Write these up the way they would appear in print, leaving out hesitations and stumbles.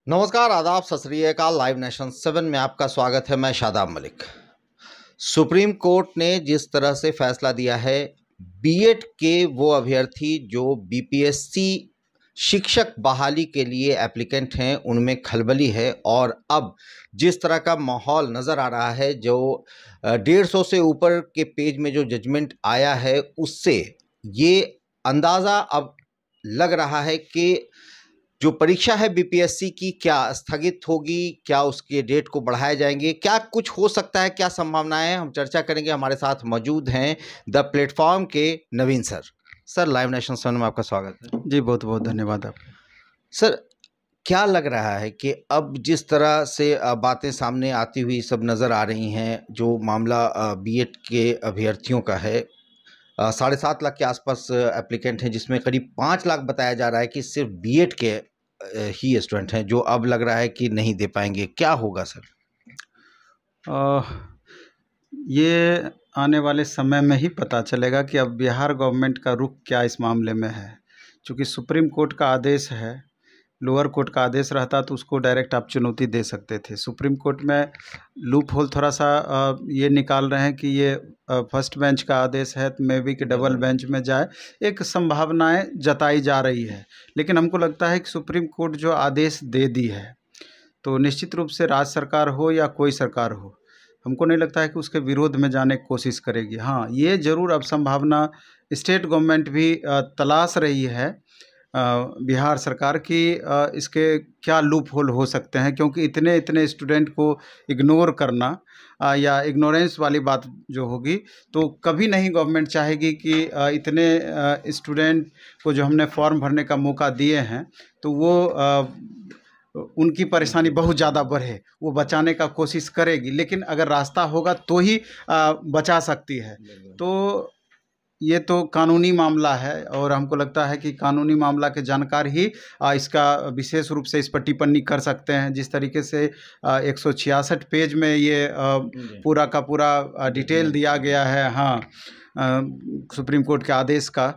नमस्कार, आदाब, सत श्री अकाल। लाइव नेशन 7 में आपका स्वागत है। मैं शादाब मलिक। सुप्रीम कोर्ट ने जिस तरह से फैसला दिया है, बीएड के वो अभ्यर्थी जो बीपीएससी शिक्षक बहाली के लिए एप्लीकेंट हैं, उनमें खलबली है। और अब जिस तरह का माहौल नज़र आ रहा है, जो 150 से ऊपर के पेज में जो जजमेंट आया है, उससे ये अंदाज़ा अब लग रहा है कि जो परीक्षा है बीपीएससी की, क्या स्थगित होगी, क्या उसके डेट को बढ़ाए जाएंगे, क्या कुछ हो सकता है, क्या संभावनाएं हैं, हम चर्चा करेंगे। हमारे साथ मौजूद हैं द प्लेटफॉर्म के नवीन सर। सर, लाइव नेशन 7 में आपका स्वागत है। जी, बहुत बहुत धन्यवाद आप। सर, क्या लग रहा है कि अब जिस तरह से बातें सामने आती हुई सब नज़र आ रही हैं, जो मामला बीएड के अभ्यर्थियों का है, 7.5 लाख के आसपास एप्लीकेंट हैं, जिसमें करीब 5 लाख बताया जा रहा है कि सिर्फ बीएड के ही स्टूडेंट हैं, जो अब लग रहा है कि नहीं दे पाएंगे। क्या होगा सर? ये आने वाले समय में ही पता चलेगा कि अब बिहार गवर्नमेंट का रुख क्या इस मामले में है। चूँकि सुप्रीम कोर्ट का आदेश है, लोअर कोर्ट का आदेश रहता तो उसको डायरेक्ट आप चुनौती दे सकते थे। सुप्रीम कोर्ट में लूप होल थोड़ा सा ये निकाल रहे हैं कि ये फर्स्ट बेंच का आदेश है, तो मे बी कि डबल बेंच में जाए, एक संभावनाएं जताई जा रही है। लेकिन हमको लगता है कि सुप्रीम कोर्ट जो आदेश दे दी है, तो निश्चित रूप से राज्य सरकार हो या कोई सरकार हो, हमको नहीं लगता है कि उसके विरोध में जाने की कोशिश करेगी। हाँ, ये ज़रूर अब संभावना स्टेट गवर्नमेंट भी तलाश रही है, बिहार सरकार की, इसके क्या लूप होल हो सकते हैं, क्योंकि इतने इतने स्टूडेंट को इग्नोर करना या इग्नोरेंस वाली बात जो होगी, तो कभी नहीं गवर्नमेंट चाहेगी कि इतने स्टूडेंट को जो हमने फॉर्म भरने का मौका दिए हैं, तो वो उनकी परेशानी बहुत ज़्यादा बढ़े, वो बचाने का कोशिश करेगी। लेकिन अगर रास्ता होगा तो ही बचा सकती है। तो ये तो कानूनी मामला है, और हमको लगता है कि कानूनी मामला के जानकार ही इसका विशेष रूप से इस पर टिप्पणी कर सकते हैं। जिस तरीके से 166 पेज में ये पूरा का पूरा डिटेल दिया गया है, हाँ, सुप्रीम कोर्ट के आदेश का,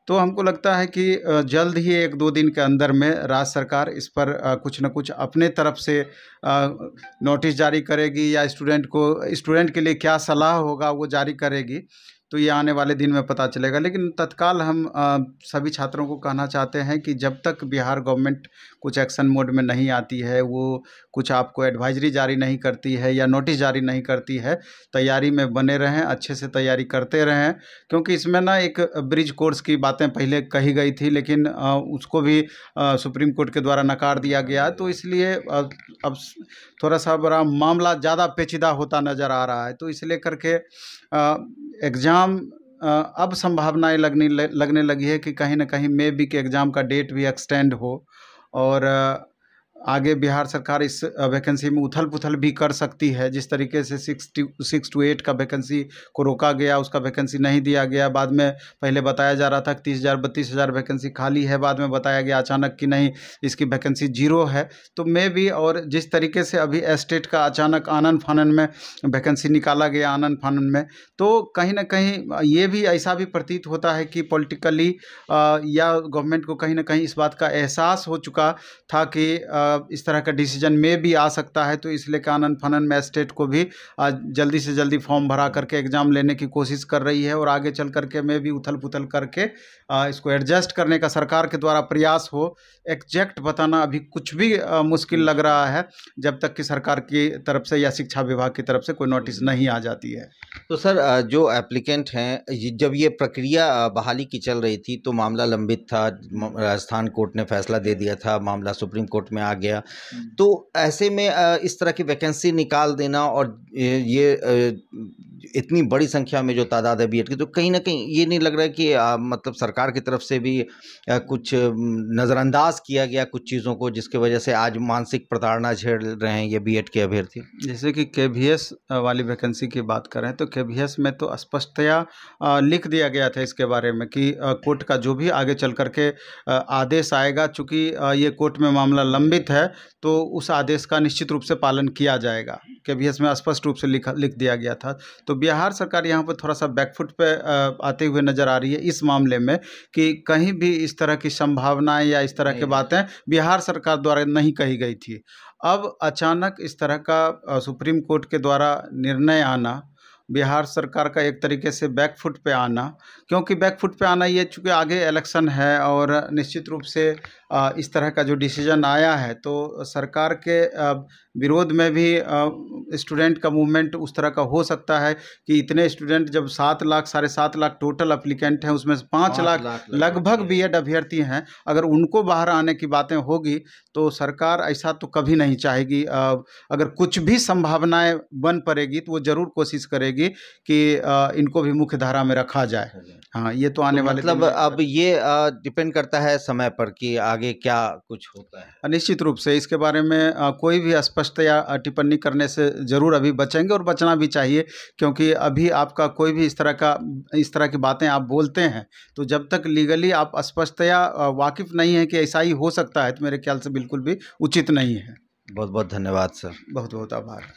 तो हमको लगता है कि जल्द ही 1-2 दिन के अंदर में राज्य सरकार इस पर कुछ न कुछ अपने तरफ से नोटिस जारी करेगी, या स्टूडेंट के लिए क्या सलाह होगा वो जारी करेगी। तो ये आने वाले दिन में पता चलेगा। लेकिन तत्काल हम सभी छात्रों को कहना चाहते हैं कि जब तक बिहार गवर्नमेंट कुछ एक्शन मोड में नहीं आती है, वो कुछ आपको एडवाइजरी जारी नहीं करती है या नोटिस जारी नहीं करती है, तैयारी में बने रहें, अच्छे से तैयारी करते रहें। क्योंकि इसमें ना एक ब्रिज कोर्स की बातें पहले कही गई थी, लेकिन उसको भी सुप्रीम कोर्ट के द्वारा नकार दिया गया। तो इसलिए अब थोड़ा सा बड़ा मामला ज़्यादा पेचीदा होता नज़र आ रहा है। तो इसलिए करके एग्ज़ाम अब संभावनाएं लगने लगी है कि कहीं ना कहीं मे बी के एग्ज़ाम का डेट भी एक्सटेंड हो, और आगे बिहार सरकार इस वैकेंसी में उथल पुथल भी कर सकती है। जिस तरीके से 6 to 8 का वैकेंसी को रोका गया, उसका वैकेंसी नहीं दिया गया। बाद में पहले बताया जा रहा था कि 30,000 32,000 वैकेंसी खाली है, बाद में बताया गया अचानक कि नहीं, इसकी वैकेंसी 0 है। तो मे भी, और जिस तरीके से अभी एस्टेट का अचानक आनन फानन में वैकेंसी निकाला गया, आनन फानन में, तो कहीं ना कहीं ये भी ऐसा भी प्रतीत होता है कि पॉलिटिकली या गवर्नमेंट को कहीं ना कहीं इस बात का एहसास हो चुका था कि इस तरह का डिसीजन में भी आ सकता है। तो इसलिए कानन फनन में स्टेट को भी जल्दी से जल्दी फॉर्म भरा करके एग्ज़ाम लेने की कोशिश कर रही है, और आगे चल करके में भी उथल पुथल करके इसको एडजस्ट करने का सरकार के द्वारा प्रयास हो। एग्जैक्ट बताना अभी कुछ भी मुश्किल लग रहा है, जब तक कि सरकार की तरफ से या शिक्षा विभाग की तरफ से कोई नोटिस नहीं आ जाती है। तो सर, जो एप्लीकेंट हैं, जब ये प्रक्रिया बहाली की चल रही थी, तो मामला लंबित था, राजस्थान कोर्ट ने फैसला दे दिया था, मामला सुप्रीम कोर्ट में आ गया। तो ऐसे में इस तरह की वैकेंसी निकाल देना, और ये इतनी बड़ी संख्या में जो तादाद है बीएड की, तो कहीं ना कहीं ये नहीं लग रहा है कि मतलब सरकार की तरफ से भी कुछ नज़रअंदाज किया गया कुछ चीज़ों को, जिसकी वजह से आज मानसिक प्रताड़ना झेल रहे हैं ये बीएड के अभ्यर्थी? जैसे कि केवीएस वाली वैकेंसी की बात करें, तो केवीएस में तो स्पष्टतया लिख दिया गया था इसके बारे में कि कोर्ट का जो भी आगे चल करके आदेश आएगा, चूँकि ये कोर्ट में मामला लंबित है, तो उस आदेश का निश्चित रूप से पालन किया जाएगा। KVS में स्पष्ट रूप से लिख दिया गया था। तो बिहार सरकार यहाँ पर थोड़ा सा बैकफुट पे आते हुए नज़र आ रही है इस मामले में, कि कहीं भी इस तरह की संभावनाएं या इस तरह की बातें बिहार सरकार द्वारा नहीं कही गई थी। अब अचानक इस तरह का सुप्रीम कोर्ट के द्वारा निर्णय आना, बिहार सरकार का एक तरीके से बैकफुट पे आना, क्योंकि बैकफुट पे आना ये चूँकि आगे इलेक्शन है और निश्चित रूप से इस तरह का जो डिसीजन आया है तो सरकार के विरोध में भी स्टूडेंट का मूवमेंट उस तरह का हो सकता है कि इतने स्टूडेंट जब 7 लाख 7.5 लाख टोटल एप्लीकेंट हैं, उसमें से 5 लाख लगभग बीएड अभ्यर्थी हैं, अगर उनको बाहर आने की बातें होगी तो सरकार ऐसा तो कभी नहीं चाहेगी। अगर कुछ भी संभावनाएं बन पड़ेगी तो वो ज़रूर कोशिश करेगी कि इनको भी मुख्य धारा में रखा जाए। हाँ, ये तो आने वाले मतलब अब ये डिपेंड करता है समय पर कि आगे क्या कुछ होता है। निश्चित रूप से इसके बारे में कोई भी स्पष्ट या टिप्पणी करने से ज़रूर अभी बचेंगे और बचना भी चाहिए, क्योंकि अभी आपका कोई भी इस तरह की बातें आप बोलते हैं तो जब तक लीगली आप स्पष्टतया वाकिफ़ नहीं है कि ऐसा ही हो सकता है तो मेरे ख्याल से बिल्कुल भी उचित नहीं है। बहुत बहुत धन्यवाद सर। बहुत बहुत आभार।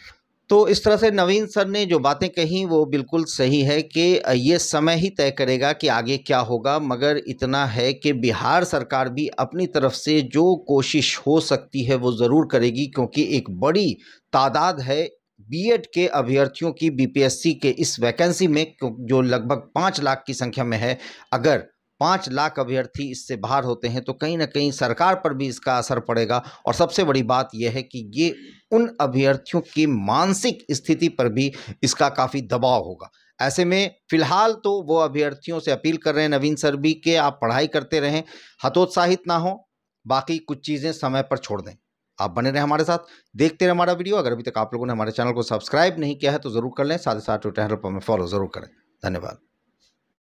तो इस तरह से नवीन सर ने जो बातें कही वो बिल्कुल सही है कि ये समय ही तय करेगा कि आगे क्या होगा, मगर इतना है कि बिहार सरकार भी अपनी तरफ से जो कोशिश हो सकती है वो ज़रूर करेगी, क्योंकि एक बड़ी तादाद है बीएड के अभ्यर्थियों की बीपीएससी के इस वैकेंसी में, जो लगभग 5 लाख की संख्या में है। अगर 5 लाख अभ्यर्थी इससे बाहर होते हैं तो कहीं ना कहीं सरकार पर भी इसका असर पड़ेगा, और सबसे बड़ी बात यह है कि ये उन अभ्यर्थियों की मानसिक स्थिति पर भी इसका काफ़ी दबाव होगा। ऐसे में फिलहाल तो वो अभ्यर्थियों से अपील कर रहे हैं नवीन सर भी कि आप पढ़ाई करते रहें, हतोत्साहित ना हो, बाकी कुछ चीज़ें समय पर छोड़ दें। आप बने रहें हमारे साथ, देखते रहें हमारा वीडियो। अगर अभी तक आप लोगों ने हमारे चैनल को सब्सक्राइब नहीं किया है तो ज़रूर कर लें, साथ ही साथ ट्विटर हैंडल पर हमें फॉलो ज़रूर करें। धन्यवाद।